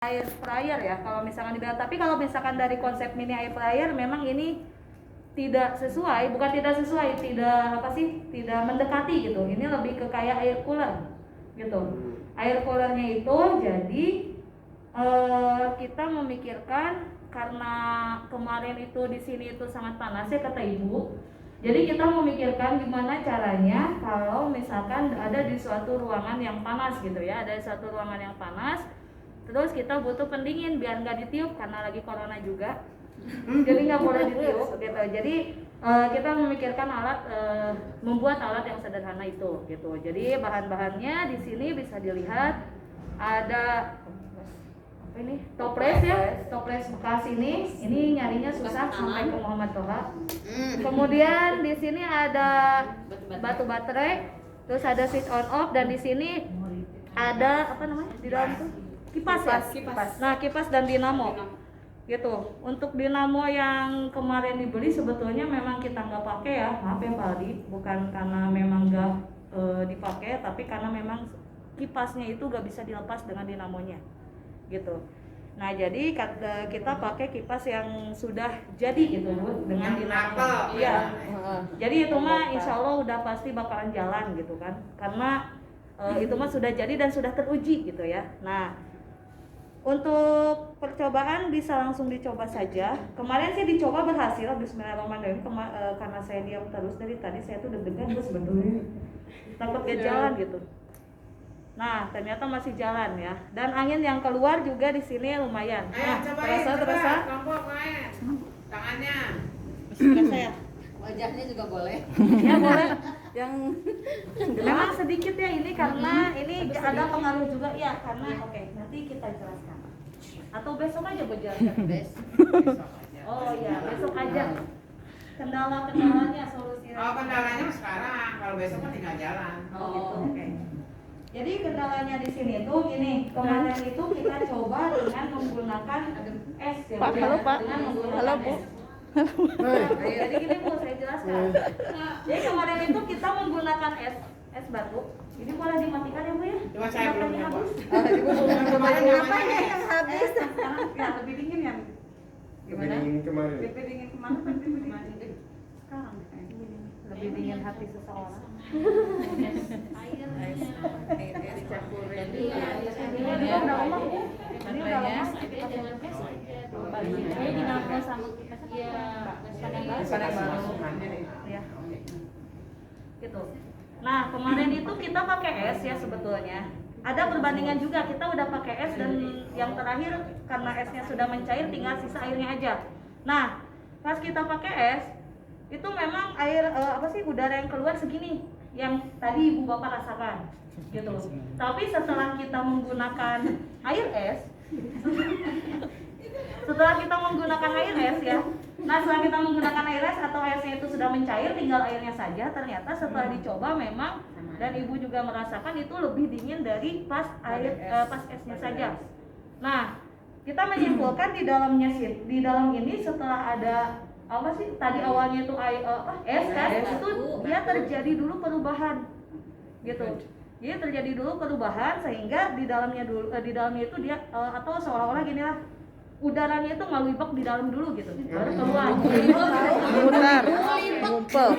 air fryer ya kalau misalkan dibilang, tapi kalau misalkan dari konsep mini air fryer memang ini tidak sesuai, bukan tidak sesuai, tidak mendekati gitu. Ini lebih ke kayak air cooler gitu. Air coolernya itu jadi kita memikirkan karena kemarin itu di sini itu sangat panas ya kata ibu. Jadi kita memikirkan gimana caranya kalau misalkan ada di suatu ruangan yang panas gitu ya, ada di suatu ruangan yang panas, terus kita butuh pendingin biar nggak ditiup karena lagi corona juga. Jadi nggak boleh ditiup gitu. Jadi kita memikirkan membuat alat yang sederhana itu gitu. Jadi bahan-bahannya di sini bisa dilihat ada apa ini? Toples ya, toples bekas ini nyarinya susah sampai ke Muhammad Toha. Kemudian di sini ada batu baterai, terus ada switch on off, dan di sini ada apa namanya di dalam tuh kipas ya. Nah, kipas dan dinamo gitu. Untuk dinamo yang kemarin dibeli sebetulnya memang kita nggak pakai ya, maaf ya Pak Aldi, bukan karena memang nggak dipakai, tapi karena memang kipasnya itu nggak bisa dilepas dengan dinamonya gitu. Nah, jadi kita pakai kipas yang sudah jadi gitu Bu, dengan dinamo. Iya. Jadi itu mah insya Allah udah pasti bakalan jalan gitu kan, karena itu mah sudah jadi dan sudah teruji gitu ya. Nah, untuk percobaan bisa langsung dicoba saja. Kemarin sih dicoba berhasil, bismillahirrahmanirrahim. Karena saya diam terus dari tadi, saya tuh deg-degan terus sebetulnya takut gak jalan gitu. Nah, ternyata masih jalan ya. Dan angin yang keluar juga di sini lumayan. Nah, terasa. Tangannya. Terasa ya? Wajahnya juga boleh. Ya boleh. Yang memang sedikit ya ini karena ini ada pengaruh juga ya karena oke, nanti kita jelaskan. Atau besok aja berjalan. Oh ya, besok aja. Kendalanya solusinya. Oh, kendalanya sekarang. Kalau besok mah tinggal jalan. Oh gitu. Oke. Jadi kendalanya di sini tuh gini, kemarin itu kita coba dengan menggunakan es ya. Pak, halo Pak. Dengan menggunakan Halo Bu. es. Jadi gini Bu, saya jelaskan. Jadi kemarin itu kita menggunakan es batu. Ini boleh dimatikan ya Bu ya? Cuma saya belum Baterainya nyoba. habis. Ibu belum nyoba Apa yang habis? Sekarang ya lebih dingin ya. Gimana? Lebih dingin kemarin. Lebih dingin kemana? Lebih dingin sekarang. Lebih dingin hati seseorang. Gitu. Nah, kemarin itu kita pakai es ya sebetulnya. Ada perbandingan juga, kita udah pakai es dan yang terakhir karena esnya sudah mencair tinggal sisa airnya aja. Nah, pas kita pakai es itu memang air udara yang keluar segini yang tadi Ibu Bapak rasakan gitu. Tapi setelah kita menggunakan air es ya. Nah, setelah kita menggunakan air es atau esnya itu sudah mencair, tinggal airnya saja, ternyata setelah dicoba memang dan Ibu juga merasakan itu lebih dingin dari pas esnya saja. Nah, kita menyimpulkan di dalam ini setelah ada tadi awalnya itu es itu dia terjadi dulu perubahan gitu. Jadi terjadi dulu perubahan sehingga di dalamnya itu dia atau seolah-olah gini lah, udaranya itu ngelibek di dalam dulu gitu, baru keluar. Bentar. Ngumpul.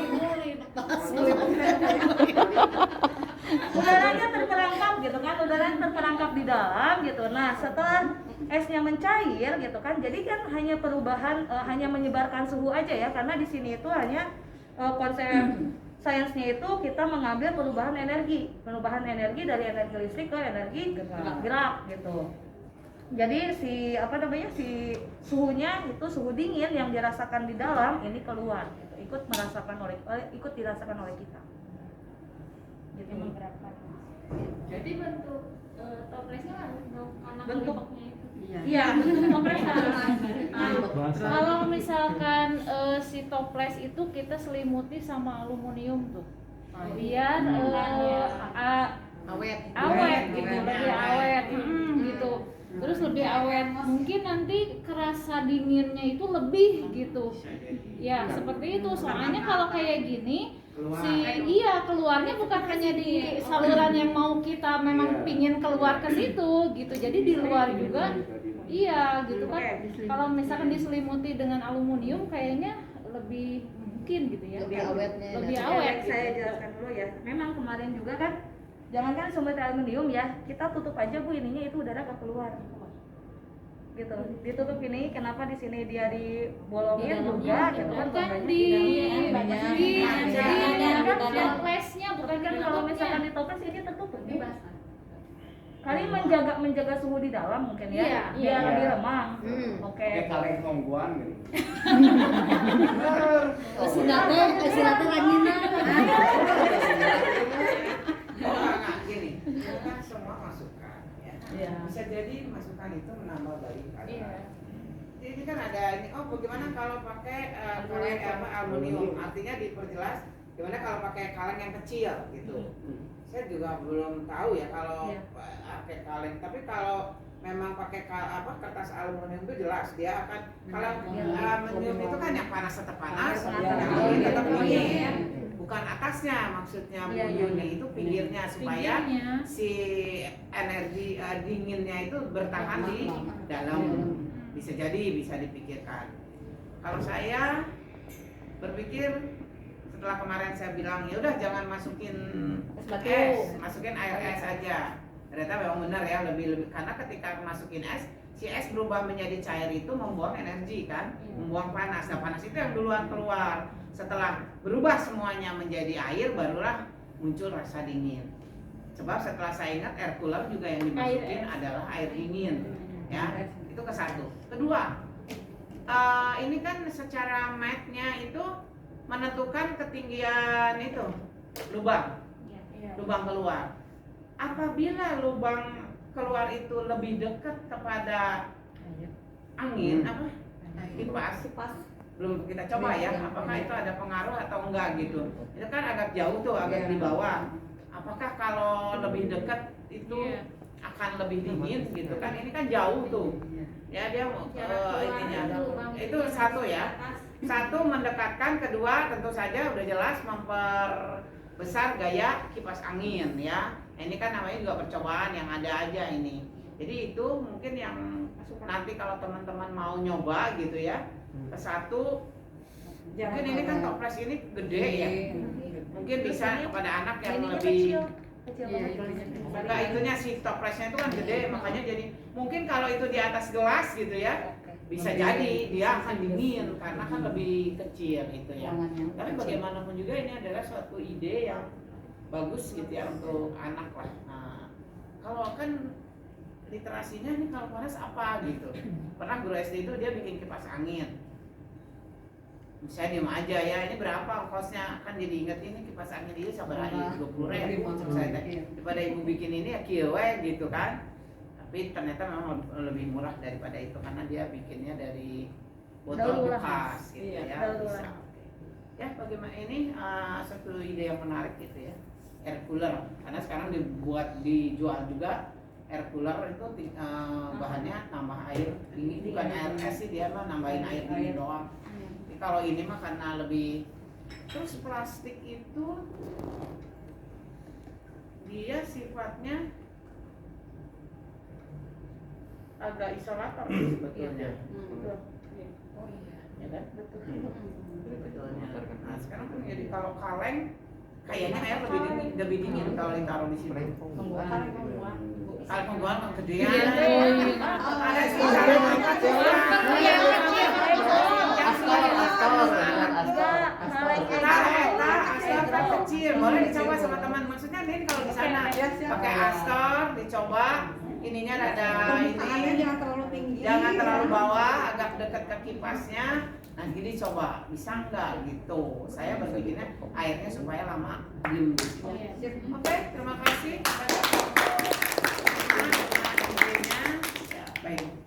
Udaranya terperangkap gitu kan, udaranya terperangkap di dalam gitu. Nah, setelah esnya mencair gitu kan, jadi kan hanya perubahan hanya menyebarkan suhu aja ya, karena di sini itu hanya konsep sainsnya itu kita mengambil perubahan energi dari energi listrik ke energi gerak gitu. Jadi si suhunya itu suhu dingin yang dirasakan di dalam ini keluar gitu, ikut dirasakan oleh kita. Gitu. Jadi bentuk toplesnya anak Bentuk. libeknya itu. Iya, bentuk toples harus. Kalau misalkan si toples itu kita selimuti sama aluminium tuh, biar awet gitu, lebih awet gitu. Terus lebih awet, mungkin nanti kerasa dinginnya itu lebih gitu. Ya seperti itu. Soalnya kalau kayak gini Keluar. keluarnya bukan hanya di saluran yang mau kita memang pingin keluar ke situ gitu. Jadi di luar juga gitu kan. Kalau misalkan diselimuti dengan aluminium kayaknya lebih mungkin gitu ya. Lebih awetnya. Lebih Ya, awet. saya gitu. jelaskan dulu ya. Memang kemarin juga kan, jangankan sumber aluminium ya, kita tutup aja Bu ininya itu udara gak keluar. Gitu. Ditutup ini, kenapa di sini dia dibolongin juga gitu kan? Bukan banyak di dalamnya. toplesnya, bukan kan di kalau tutupnya. misalkan di toples ini tertutup bebas. Kali menjaga suhu di dalam mungkin ya, Iya, biar iya. lebih remang. Oke. Kayak kaleng hongguan gitu. Silatnya ranginan. Enggak, gini. Itu kan semua masukan ya. Iya. Bisa jadi masukan itu menambah baik keadaan. Iya. Jadi kan ada ini, bagaimana kalau pakai kaleng aluminium? Artinya diperjelas gimana kalau pakai kaleng yang kecil gitu. Saya juga belum tahu ya kalau Iya. pakai kaleng, tapi kalau memang pakai kertas aluminium itu jelas dia akan kalau aluminium itu kan yang panas tetap panas, Iya. yang dingin tetap Iya. dingin. Bukan atasnya maksudnya Bu Iya, iya. Yuni, itu pinggirnya supaya Pinggirnya. si energi dinginnya itu bertahan di dalam. Bisa jadi bisa dipikirkan. Kalau saya berpikir setelah kemarin saya bilang ya udah jangan masukin Es batu. es, masukin air es aja. Ternyata memang benar ya, lebih karena ketika masukin es, si es berubah menjadi cair itu membuang energi kan, membuang panas. Nah, panas itu yang duluan keluar. Setelah berubah semuanya menjadi air, barulah muncul rasa dingin. Sebab setelah saya ingat air cooler juga yang dimasukin adalah air dingin, ya. Itu ke satu. Kedua, ini kan secara mat-nya itu menentukan ketinggian itu lubang keluar. Apabila lubang keluar itu lebih dekat kepada angin kipas, belum kita coba ya, apakah itu ada pengaruh atau enggak gitu. Itu kan agak jauh tuh, agak di bawah. Apakah kalau lebih dekat itu akan lebih dingin gitu kan? Ini kan jauh tuh. Ya dia ininya. Itu satu ya. Satu mendekatkan, kedua tentu saja udah jelas memperbesar gaya kipas angin ya. Ini kan namanya juga percobaan yang ada aja ini. Jadi itu mungkin yang nanti kalau teman-teman mau nyoba gitu ya. Ke satu, mungkin ini kan toples ini gede ya. Mungkin bisa kepada anak yang Ininya lebih kecil banget. enggak, itunya si toplesnya itu kan gede, makanya jadi mungkin kalau itu di atas gelas gitu ya. Bisa jadi dia akan dingin karena kan lebih kecil itu ya. Tapi bagaimanapun juga ini adalah suatu ide yang bagus gitu ya untuk anak lah. Nah, kalau kan literasinya ini kalau panas apa gitu. Pernah guru SD itu dia bikin kipas angin. Saya diem aja ya, ini berapa ongkosnya, kan jadi inget ini kipas angin ini sabaranya 20.000. Saya daripada ibu bikin ini ya kieu gitu kan. Tapi ternyata memang lebih murah daripada itu karena dia bikinnya dari botol bekas gitu ya. Bisa. Ya bagaimana ini satu ide yang menarik gitu ya, air cooler karena sekarang dijual juga air cooler itu bahannya tambah air dingin, bukan air es sih, dia mah nambahin air dingin doang. Jadi kalau ini mah karena lebih, terus plastik itu dia sifatnya agak isolator sebetulnya. Oh iya, ya kan? Betul. Betulnya. Nah sekarang kan jadi kalau kaleng kayaknya air lebih dingin kalau ditaruh di sini. Kalau penggolan kan gedean. Ada sih astor kecil, boleh dicoba sama teman. Maksudnya ini kalau di sana pakai astor dicoba. Ininya ada ini, jangan terlalu bawah, agak dekat ke kipasnya. Nah gini coba, bisa nggak gitu? Saya berpikirnya airnya supaya lama diem di sini. Oke, terima kasih. Baik.